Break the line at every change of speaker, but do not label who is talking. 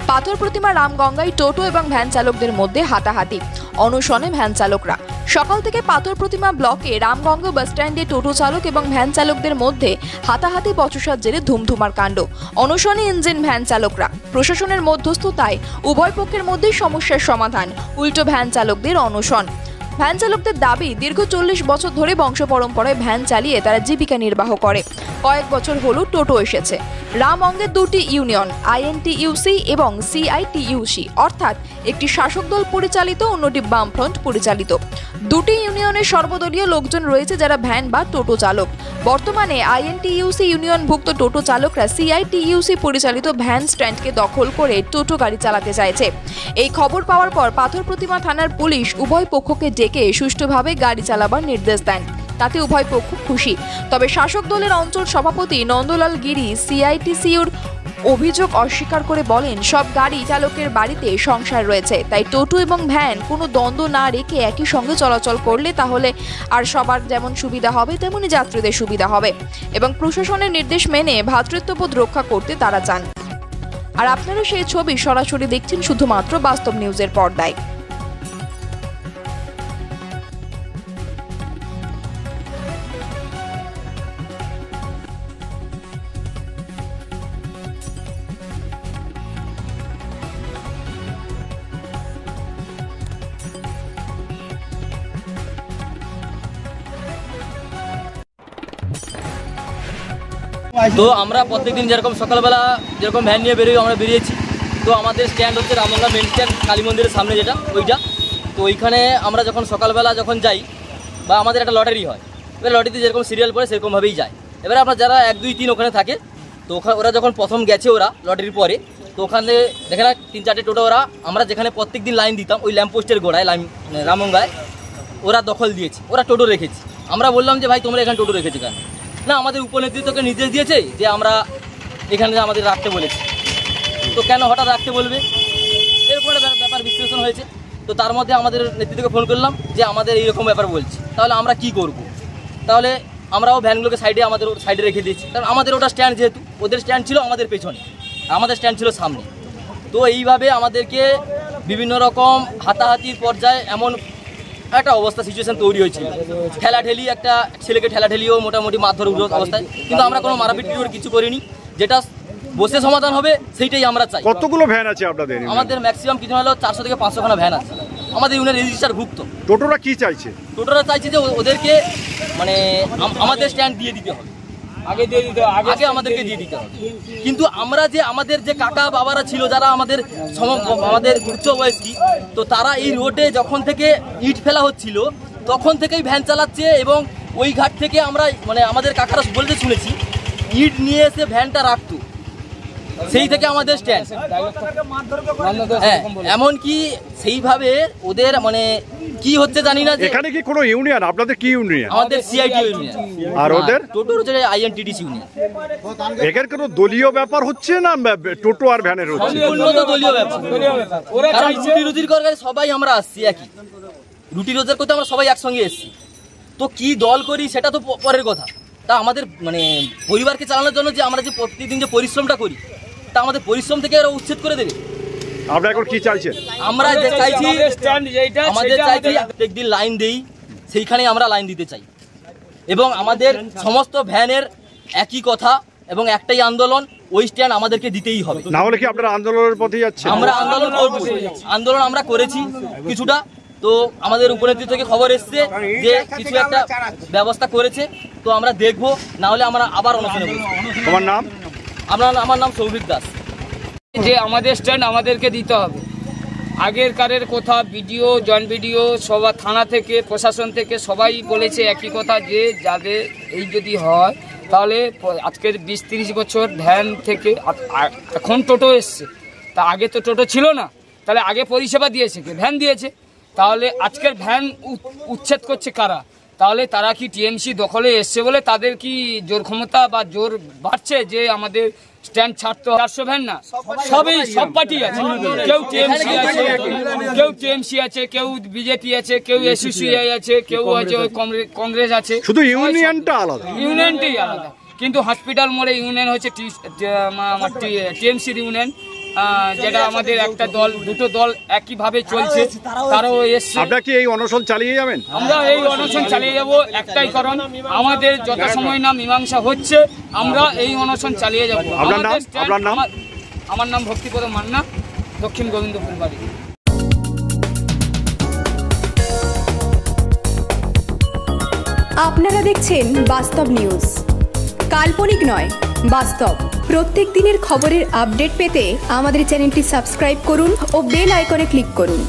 পাথর প্রতিমা রামগঙ্গায় টোটো এবং ভ্যান চালকদের মধ্যে হাতাহাতি, অনশনে ভ্যান চালকরা। সকাল থেকে পাথর প্রতিমা ব্লকে রামগঙ্গা বাসস্ট্যান্ডে টোটো চালক এবং ভ্যান চালকদের মধ্যে হাতাহাতি বচসার জেরে ধুমধুমার কাণ্ড। অনশনে ইঞ্জিন ভ্যান চালকরা। প্রশাসনের মধ্যস্থতায় উভয় পক্ষের মধ্যে সমস্যার সমাধান, উল্টো ভ্যান চালকদের অনশন। ভ্যান চালকদের দাবি, দীর্ঘ 40 বছর ধরে বংশ পরম্পরায় ভ্যান চালিয়ে তারা জীবিকা নির্বাহ করে। কয়েক বছর হলো টোটো এসেছে। রামগঙ্গের দুটি ইউনিয়ন আইএনটিইউসি এবং সিআইটিইউসি, অর্থাৎ একটি শাসক দল পরিচালিত, অন্যটি বামফ্রন্ট পরিচালিত। দুটি ইউনিয়নের সর্বদলীয় লোকজন রয়েছে যারা ভ্যান বা টোটো চালক। বর্তমানে আইএনটিইউসি ইউনিয়নভুক্ত টোটো চালকরা সিআইটিইউসি পরিচালিত ভ্যান স্ট্যান্ডকে দখল করে টোটো গাড়ি চালাতে চাইছে। এই খবর পাওয়ার পর পাথর প্রতিমা থানার পুলিশ উভয় পক্ষকে ডেকে সুষ্ঠুভাবে গাড়ি চালাবার নির্দেশ দেন। তাতে উভয় পক্ষ খুশি। তবে শাসক দলের অঞ্চল সভাপতি নন্দলাল গিরি সিআইটিসিউর অভিযোগ অস্বীকার করে বলেন, সব গাড়ি চালকের বাড়িতে সংসার রয়েছে, তাই টোটো এবং ভ্যান কোনো দ্বন্দ্ব না রেখে একই সঙ্গে চলাচল করলে তাহলে আর সবার যেমন সুবিধা হবে তেমনই যাত্রীদের সুবিধা হবে এবং প্রশাসনের নির্দেশ মেনে ভ্রাতৃত্ববোধ রক্ষা করতে তারা চান। আর আপনারা সেই ছবি সরাসরি দেখছেন শুধুমাত্র বাস্তব নিউজের পর্দায়।
তো আমরা প্রত্যেকদিন যেরকম সকালবেলা যেরকম ভ্যান নিয়ে বেরোই, আমরা বেরিয়েছি। তো আমাদের স্ট্যান্ড হচ্ছে রামগঙ্গা মেন স্ট্যান্ড, কালী মন্দিরের সামনে যেটা ওইটা। তো ওইখানে আমরা যখন সকালবেলা যখন যাই বা আমাদের একটা লটারি হয়, এবার লটারিতে যেরকম সিরিয়াল পড়ে সেরকমভাবেই যায়। এবারে আমরা যারা 1, 2, 3 ওখানে থাকে, তো ওরা যখন প্রথম গেছে ওরা লটারির পরে, তো ওখানে দেখে না 3-4টে টোটো ওরা, আমরা যেখানে প্রত্যেকদিন লাইন দিতাম ওই ল্যাম্পপোস্টের গোড়ায় লাইন রামগঙ্গায় ওরা দখল দিয়েছে, ওরা টোটো রেখেছে। আমরা বললাম যে ভাই তোমরা এখানে টোটো রেখেছে কেন? না, আমাদের উপনেতৃত্বকে নির্দেশ দিয়েছে যে আমরা এখানে আমাদের রাখতে বলেছি। তো কেন হঠাৎ রাখতে বলবে, এরকম একটা ব্যাপার বিশ্লেষণ হয়েছে। তো তার মধ্যে আমাদের নেতৃত্বকে ফোন করলাম যে আমাদের এইরকম ব্যাপার বলছে, তাহলে আমরা কি করব? তাহলে আমরাও ভ্যানগুলোকে আমাদের সাইডে রেখে দিয়েছি, কারণ আমাদের ওটা স্ট্যান্ড, যেহেতু ওদের স্ট্যান্ড ছিল আমাদের পেছনে, আমাদের স্ট্যান্ড ছিল সামনে। তো এইভাবে আমাদেরকে বিভিন্ন রকম হাতাহাতির পর্যায়ে এমন একটা অবস্থা সিচুয়েশন তৈরি হয়েছিল। ঠেলাঠেলি, একটা ছেলেকে ঠেলাঠেলিও মোটামুটি মারধর অবস্থায়, কিন্তু আমরা কোনো মারাপিট কিছু করিনি। যেটা বসে সমাধান হবে সেইটাই আমরা চাই।
কতগুলো ভ্যান আছে আপনাদের?
আমাদের ম্যাক্সিমাম কিছু হলো 400 থেকে 500 খানা ভ্যান আছে আমাদের ইউনিয়ন রেজিস্টার ভুক্ত।
টোটোরা কি চাইছে?
টোটোরা চাইছে যে ওদেরকে মানে আমাদের স্ট্যান্ড দিয়ে দিতে হবে, আগে আমাদেরকে দিয়ে দিতে হবে। কিন্তু আমরা যে আমাদের যে কাকা বাবারা ছিল যারা আমাদের উচ্চ বয়স্ক, তো তারা এই রোডে যখন থেকে ইট ফেলা হচ্ছিল তখন থেকেই ভ্যান চালাচ্ছে, এবং ওই ঘাট থেকে আমরা মানে আমাদের কাকারা বলতে শুনেছি ইট নিয়ে এসে ভ্যানটা রাখতো, সেই থেকে আমাদের স্ট্যান্ড। হ্যাঁ, এমনকি সেইভাবে ওদের মানে কি হচ্ছে জানি না।
এখানে কি কোনো ইউনিয়ন? আপনাদের কি ইউনিয়ন?
আমাদের সিআইটি ইউনিয়ন। আর ওদের টোটোর হচ্ছে আইএনটিডিসি ইউনিয়ন।
এখানে কোনো দলীয় ব্যাপার হচ্ছে না টোটো আর ভ্যানের হচ্ছে?
সম্পূর্ণ দলীয় ব্যাপার। ওরা রুটি রোজির করে সবাই আমরা আসছি একই, রুটি রোজগার করতে আমরা সবাই একসঙ্গে এসছি। তো কি দল করি সেটা তো পরের কথা, তা আমাদের মানে পরিবারকে চালানোর জন্য যে আমরা যে প্রতিদিন যে পরিশ্রমটা করি, তা আমাদের পরিশ্রম থেকে এরা উচ্ছেদ করে দেবে।
আপনারা এখন কি চাইছেন?
আমরা যে চাইছি আমাদের চাইছি প্রত্যেকদিন লাইন দেই, সেইখানে আমরা লাইন দিতে চাই, এবং আমাদের সমস্ত ভ্যানের একই কথা এবং একটাই আন্দোলন, ওই স্ট্যান্ড আমাদেরকে দিতেই হবে।
না হলে কি আপনারা আন্দোলনের পথে যাচ্ছেন?
আমরা আন্দোলন করব, আন্দোলন আমরা করেছি কিছুটা। তো আমাদের উপনেতৃত্ব থেকে খবর এসছে যে কিছু একটা ব্যবস্থা করেছে, তো আমরা দেখব, না হলে আমরা আবার অনশনে বসবো।
তোমার নাম?
আমার নাম সৌভিক দাস।
যে আমাদের স্ট্যান্ড আমাদেরকে দিতে হবে। আগের কারের কথা ভিডিও, জয়েন্ট ভিডিও সবার থানা থেকে প্রশাসন থেকে সবাই বলেছে একই কথা, যে যাদের এই যদি হয় তাহলে আজকের 20-30 বছর ভ্যান থেকে এখন টোটো এসছে, তা আগে তো টোটো ছিল না, তাহলে আগে পরিষেবা দিয়েছে কি? ভ্যান দিয়েছে। তাহলে আজকের ভ্যান উচ্ছেদ করছে কারা? তাহলে তারা কি টিএমসি দখলে এসছে বলে তাদের কি জোর ক্ষমতা বা জোর বাড়ছে যে আমাদের স্ট্যান্ড ছাড়তে 400 ভ্যান না, সব পার্টি আছে, কেউ টিএমসি আছে, কেউ টিএমসি আছে, কেউ বিজেপি আছে, কেউ এসইউসিআই আছে, কেউ আছে কংগ্রেস আছে,
শুধু ইউনিয়নটা আলাদা,
ইউনিয়নটাই আলাদা। কিন্তু হসপিটাল মোড়ে ইউনিয়ন হচ্ছে টিএমসির ইউনিয়ন, যেটা আমাদের একটা দল, দুটো দল একইভাবে চলছে, তারাও এসছে।
আপনারা কি এই অনশন চালিয়ে যাবেন?
আমরা এই অনশন চালিয়ে যাব, একটাই কারণ আমাদের যত সময় না মীমাংসা হচ্ছে আমরা এই অনশন চালিয়ে যাব। আমার নাম ভক্তিপদ মান্না, দক্ষিণ গোবিন্দপুর বাড়ি।
আপনারা দেখছেন বাস্তব নিউজ, কাল্পনিক নয় বাস্তব। প্রত্যেক দিনের খবরের আপডেট পেতে আমাদের চ্যানেলটি সাবস্ক্রাইব করুন ও বেল আইকনে ক্লিক করুন।